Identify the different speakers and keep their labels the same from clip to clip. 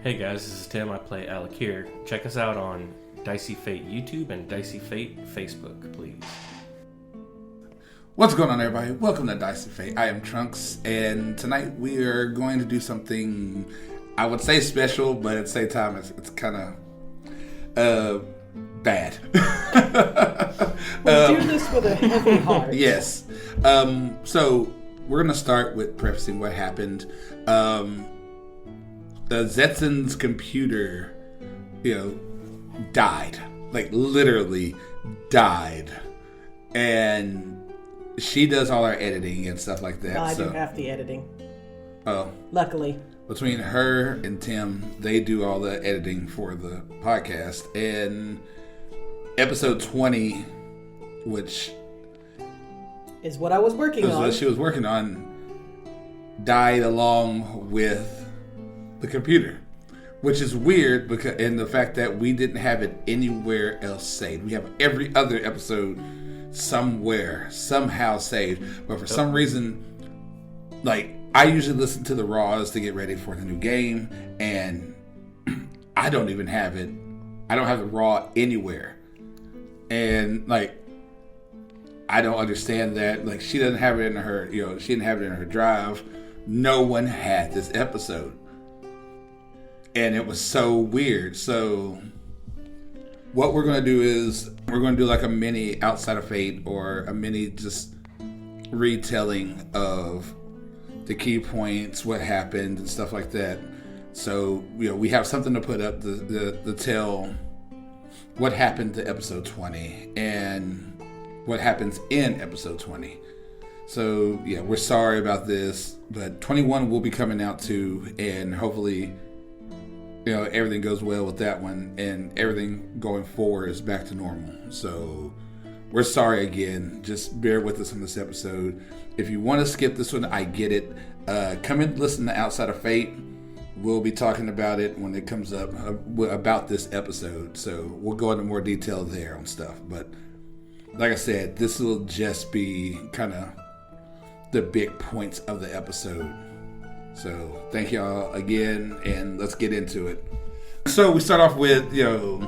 Speaker 1: Hey guys, this is Tim. I play Alec here. Check us out on Dicey Fate YouTube and Dicey Fate Facebook, please.
Speaker 2: What's going on, everybody? Welcome to Dicey Fate. I am Trunks, and tonight we are going to do something, I would say special, but at the same time, it's kind of bad.
Speaker 3: We'll do this with a heavy heart.
Speaker 2: Yes. So we're going to start with prefacing what happened. Zetson's computer, died. Like, literally died. And she does all our editing and stuff like that.
Speaker 3: I do half the editing.
Speaker 2: Oh.
Speaker 3: Luckily.
Speaker 2: Between her and Tim, they do all the editing for the podcast. And episode 20, which
Speaker 3: is what I was working on.
Speaker 2: What she was working on, died along with the computer, which is weird because in the fact that we didn't have it anywhere else saved. We have every other episode somewhere, somehow saved, but for some reason, like, I usually listen to the raws to get ready for the new game, and I don't even have it. I don't have the raw anywhere, and like, I don't understand that. Like, she doesn't have it in her, she didn't have it in her drive. No one had this episode. And it was so weird. So what we're going to do is we're going to do like a mini Outside of Fate, or a mini just retelling of the key points, what happened and stuff like that. So, we have something to put up to tell what happened to episode 20 and what happens in episode 20. So, we're sorry about this, but 21 will be coming out too, and hopefully everything goes well with that one, and everything going forward is back to normal. So we're sorry again. Just bear with us on this episode. If you want to skip this one, I get it. Come and listen to Outside of Fate. We'll be talking about it when it comes up, about this episode. So we'll go into more detail there on stuff. But like I said, this will just be kind of the big points of the episode. So thank y'all again, and let's get into it. So we start off with, an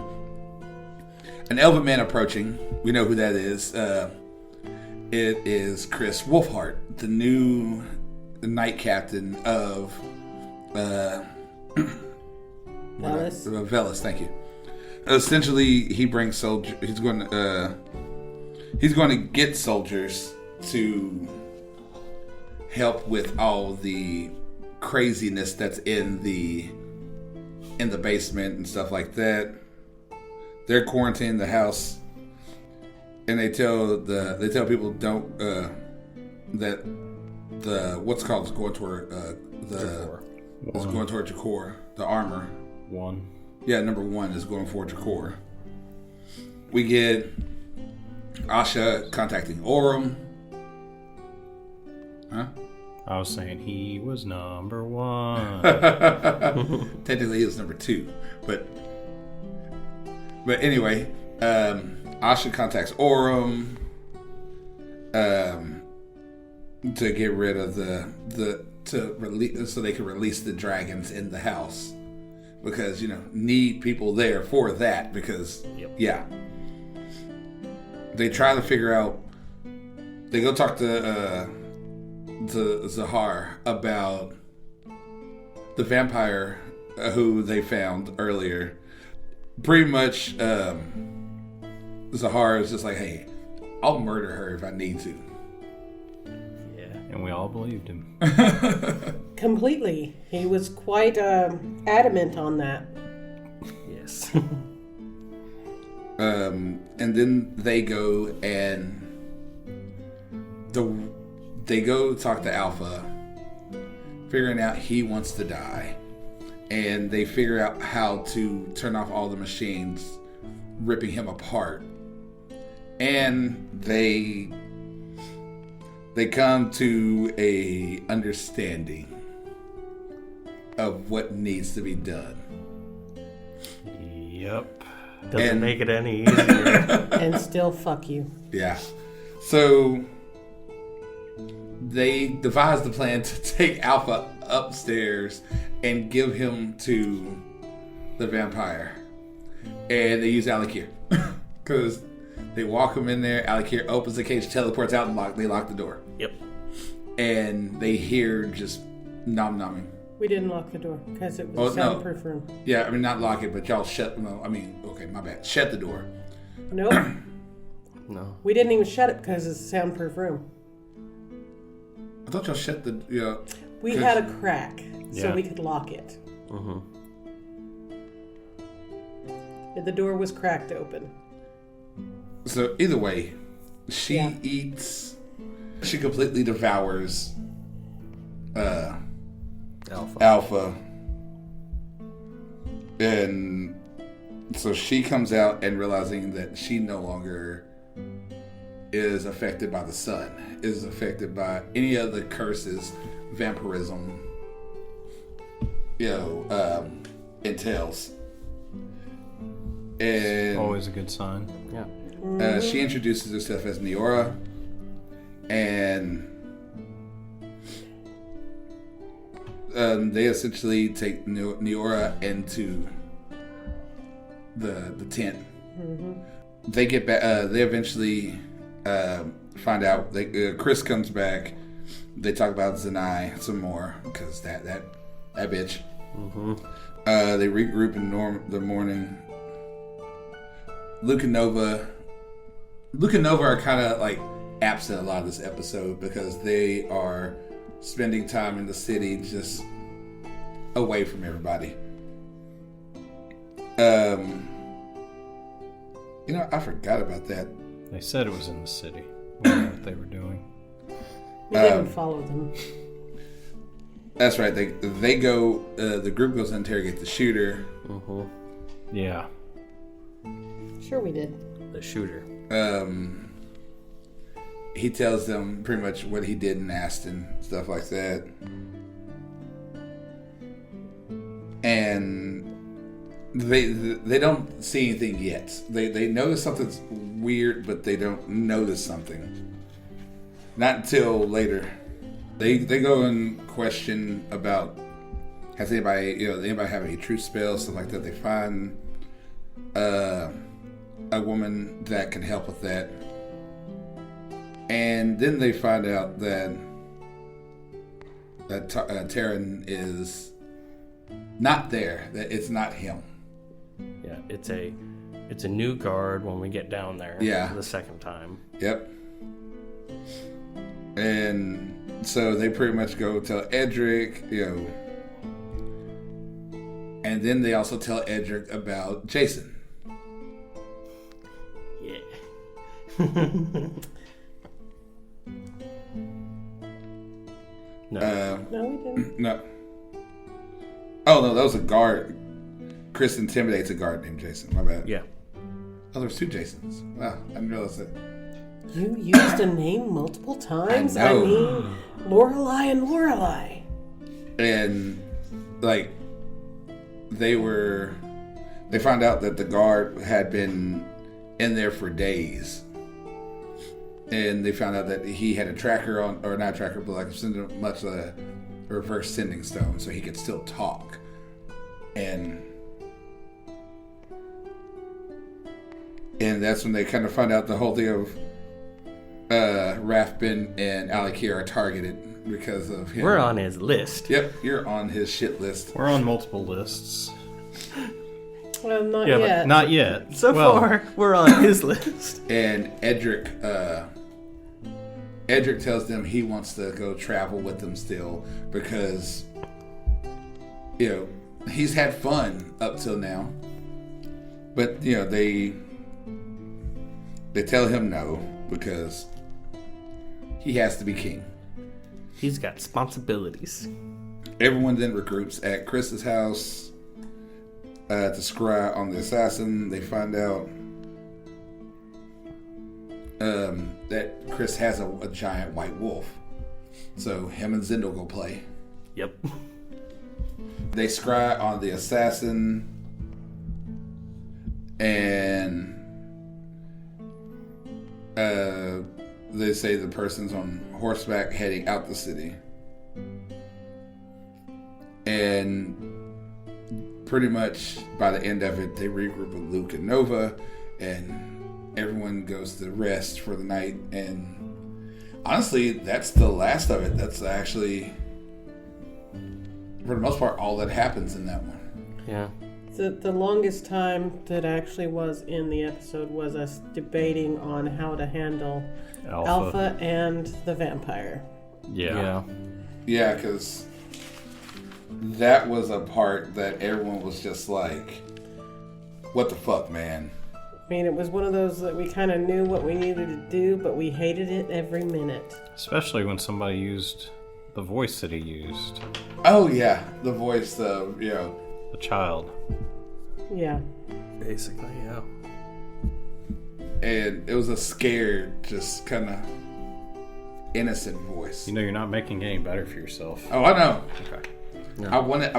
Speaker 2: elven man approaching. We know who that is. It is Chris Wolfhart, the new knight captain of Velis. Thank you. Essentially, he brings soldiers. He's going to get soldiers to help with all the craziness that's in the basement and stuff like that. They're quarantining the house, and they tell people don't that the what's called is going toward Jakor. The armor.
Speaker 1: One.
Speaker 2: Yeah, number 1 is going for Jakor. We get Asha contacting Orym. Huh?
Speaker 1: I was saying he was number 1.
Speaker 2: Technically, he was number 2, but anyway, Asha contacts Orym to get rid of to release, so they can release the dragons in the house, because need people there for that, because they try to figure out. They go talk to Zahar about the vampire who they found earlier. Pretty much, Zahar is just like, hey, I'll murder her if I need to.
Speaker 1: Yeah, and we all believed him.
Speaker 3: Completely. He was quite adamant on that.
Speaker 1: Yes.
Speaker 2: And then they go and they go talk to Alpha, figuring out he wants to die. And they figure out how to turn off all the machines, ripping him apart. And they come to a understanding of what needs to be done.
Speaker 1: Yep. Doesn't make it any easier.
Speaker 3: And still fuck you.
Speaker 2: Yeah. So they devised the plan to take Alpha upstairs and give him to the vampire. And they use Alakir. Because they walk him in there, Alakir opens the cage, teleports out, and they lock the door.
Speaker 1: Yep.
Speaker 2: And they hear just nom-nomming.
Speaker 3: We didn't lock the door because it was a soundproof room.
Speaker 2: Yeah, I mean, not lock it, but y'all shut... No, I mean, okay, my bad. Shut the door.
Speaker 3: Nope.
Speaker 1: No.
Speaker 3: We didn't even shut it because it's a soundproof room.
Speaker 2: I thought y'all shut the... Yeah.
Speaker 3: We had a crack so
Speaker 1: Yeah.
Speaker 3: we could lock it.
Speaker 1: Mm-hmm.
Speaker 3: The door was cracked open.
Speaker 2: So either way, she eats... She completely devours... Alpha. And so she comes out and realizing that she no longer is affected by the sun, is affected by any of the curses, vampirism, entails. And
Speaker 4: Always a good sign.
Speaker 1: Yeah.
Speaker 2: she introduces herself as Neora, and they essentially take Neora into the tent.
Speaker 3: Mm-hmm.
Speaker 2: They get back. They eventually find out. Chris comes back. They talk about Zanai some more because that bitch.
Speaker 1: Mm-hmm.
Speaker 2: They regroup in the morning. Luke and Nova are kind of like absent a lot of this episode because they are spending time in the city just away from everybody. I forgot about that.
Speaker 4: They said it was in the city. I don't know what they were doing.
Speaker 3: We didn't follow them.
Speaker 2: That's right. They go. The group goes to interrogate the shooter.
Speaker 1: Mm-hmm.
Speaker 4: Yeah.
Speaker 3: Sure we did.
Speaker 1: The shooter.
Speaker 2: He tells them pretty much what he did in Aston, stuff like that. And they don't see anything yet. They notice something's weird, but they don't notice something. Not until later. They go and question about has anybody have any truth spells, stuff like that. They find a woman that can help with that. And then they find out that Terran is not there. That it's not him.
Speaker 1: Yeah, it's a new guard when we get down there.
Speaker 2: Yeah.
Speaker 1: The second time.
Speaker 2: Yep. And so they pretty much go tell Edric, and then they also tell Edric about Jason.
Speaker 1: Yeah. No.
Speaker 3: No, we didn't.
Speaker 2: No. Oh, no, that was a guard. Chris intimidates a guard named Jason. My bad.
Speaker 1: Yeah.
Speaker 2: Oh, there's two Jasons. Wow, I didn't realize that.
Speaker 3: You used a name multiple times?
Speaker 2: I know.
Speaker 3: mean, Lorelei and Lorelei.
Speaker 2: And, they found out that the guard had been in there for days. And they found out that he had a tracker on, or not a tracker, but much a reverse sending stone, so he could still talk. And that's when they kind of find out the whole thing of Rathbin and Alakir are targeted because of him.
Speaker 1: We're on his list.
Speaker 2: Yep, you're on his shit list.
Speaker 4: We're on multiple lists.
Speaker 3: Well, not
Speaker 4: Yeah,
Speaker 3: yet.
Speaker 4: but not yet.
Speaker 1: So
Speaker 4: Well,
Speaker 1: far, we're on his list.
Speaker 2: And Edric tells them he wants to go travel with them still because, he's had fun up till now. But, they tell him no because he has to be king.
Speaker 1: He's got responsibilities.
Speaker 2: Everyone then regroups at Chris's house to scry on the assassin. They find out that Chris has a giant white wolf. So him and Zindel go play.
Speaker 1: Yep.
Speaker 2: They scry on the assassin, and they say the person's on horseback heading out the city. And And pretty much by the end of it, they regroup with Luke and Nova, and everyone goes to rest for the night. And honestly, that's the last of it. That's actually, for the most part, all that happens in that one.
Speaker 1: Yeah.
Speaker 3: The longest time that actually was in the episode was us debating on how to handle Alpha and the vampire.
Speaker 4: Yeah.
Speaker 2: Yeah, because that was a part that everyone was just like, what the fuck, man?
Speaker 3: I mean, it was one of those that we kind of knew what we needed to do, but we hated it every minute.
Speaker 4: Especially when somebody used the voice that he used.
Speaker 2: Oh, yeah. The voice of,
Speaker 4: The child.
Speaker 3: Yeah.
Speaker 1: Basically, yeah.
Speaker 2: And it was a scared, just kind of innocent voice.
Speaker 4: You know, you're not making it any better for yourself.
Speaker 2: Oh, I know.
Speaker 4: Okay.
Speaker 1: No.
Speaker 2: I wanted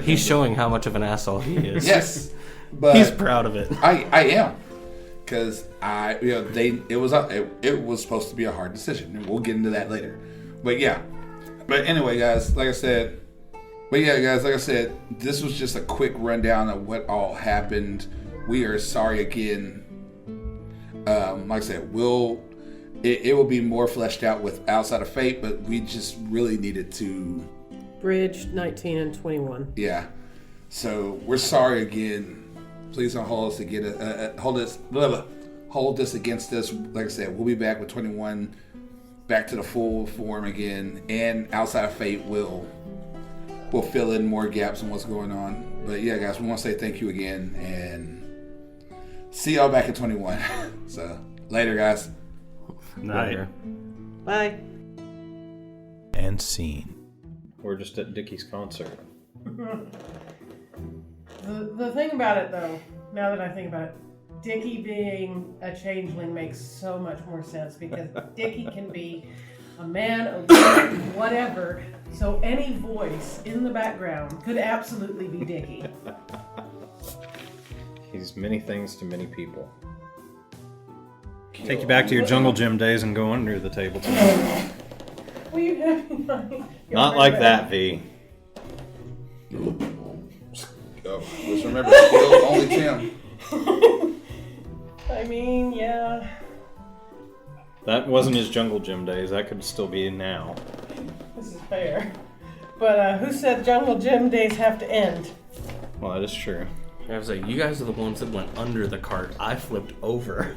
Speaker 1: He's
Speaker 2: him
Speaker 1: showing how much of an asshole he is.
Speaker 2: Yes. But
Speaker 1: He's proud of it.
Speaker 2: I am. Because it was supposed to be a hard decision. And we'll get into that later. But yeah. But anyway, guys, like I said, this was just a quick rundown of what all happened. We are sorry again. Like I said, it will be more fleshed out with Outside of Fate, but we just really needed to
Speaker 3: Bridge 19 and 21.
Speaker 2: Yeah. So we're sorry again. Please don't hold us hold this against us. Like I said, we'll be back with 21, back to the full form again, and Outside of Fate will fill in more gaps in what's going on. But yeah, guys, we want to say thank you again, and see y'all back at 21. So later, guys.
Speaker 4: Night.
Speaker 3: Bye.
Speaker 4: And scene. We're just at Dickie's concert.
Speaker 3: The thing about it, though, now that I think about it, Dickie being a changeling makes so much more sense because Dickie can be a man, a woman, whatever. So any voice in the background could absolutely be Dickie.
Speaker 4: He's many things to many people. Take you back to your jungle gym days and go under the table.
Speaker 3: Well, you have
Speaker 4: Not like that, V.
Speaker 2: Oh, just remember, still only Tim.
Speaker 3: I mean, yeah.
Speaker 4: That wasn't his jungle gym days. That could still be now.
Speaker 3: This is fair. But who said jungle gym days have to end?
Speaker 4: Well, that is true.
Speaker 1: I was like, you guys are the ones that went under the cart. I flipped over.